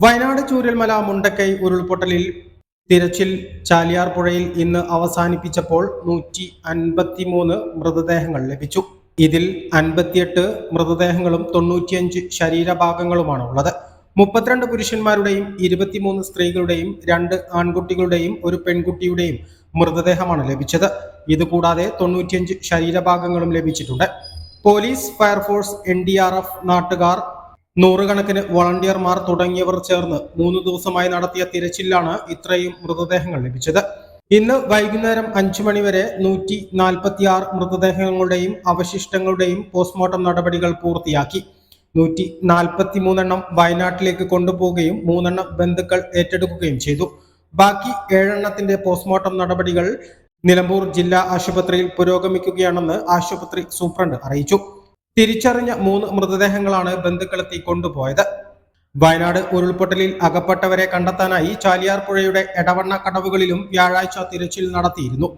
വയനാട് ചൂരൽമല മുണ്ടക്കൈ ഉരുൾപൊട്ടലിൽ തിരച്ചിൽ ചാലിയാർ പുഴയിൽ ഇന്ന് അവസാനിപ്പിച്ചപ്പോൾ 153 മൃതദേഹങ്ങൾ ലഭിച്ചു. ഇതിൽ 58 മൃതദേഹങ്ങളും 95 ശരീരഭാഗങ്ങളുമാണ് ഉള്ളത്. 32 പുരുഷന്മാരുടെയും 23 സ്ത്രീകളുടെയും 2 ആൺകുട്ടികളുടെയും 1 പെൺകുട്ടിയുടെയും മൃതദേഹമാണ് ലഭിച്ചത്. ഇതുകൂടാതെ 95 ശരീരഭാഗങ്ങളും ലഭിച്ചിട്ടുണ്ട്. പോലീസ്, ഫയർഫോഴ്സ്, NDRF, നാട്ടുകാർ, നൂറുകണക്കിന് വോളണ്ടിയർമാർ തുടങ്ങിയവർ ചേർന്ന് 3 ദിവസമായി നടത്തിയ തിരച്ചിലാണ് ഇത്രയും മൃതദേഹങ്ങൾ ലഭിച്ചത്. ഇന്ന് വൈകുന്നേരം 5 മണി വരെ 146 മൃതദേഹങ്ങളുടെയും അവശിഷ്ടങ്ങളുടെയും പോസ്റ്റ്മോർട്ടം നടപടികൾ പൂർത്തിയാക്കി. 143 എണ്ണം വയനാട്ടിലേക്ക് കൊണ്ടുപോവുകയും 3 എണ്ണം ബന്ധുക്കൾ ഏറ്റെടുക്കുകയും ചെയ്തു. ബാക്കി 7 എണ്ണത്തിന്റെ പോസ്റ്റ്മോർട്ടം നടപടികൾ നിലമ്പൂർ ജില്ലാ ആശുപത്രിയിൽ പുരോഗമിക്കുകയാണെന്ന് ആശുപത്രി സൂപ്രണ്ട് അറിയിച്ചു. തിരിച്ചറിഞ്ഞ 3 മൃതദേഹങ്ങളാണ് ബന്ധുക്കളെത്തി കൊണ്ടുപോയത്. വയനാട് ഉരുൾപൊട്ടലിൽ അകപ്പെട്ടവരെ കണ്ടെത്താനായി ചാലിയാർ പുഴയുടെ എടവണ്ണ കടവുകളിലും വ്യാഴാഴ്ച തിരച്ചിൽ നടത്തിയിരുന്നു.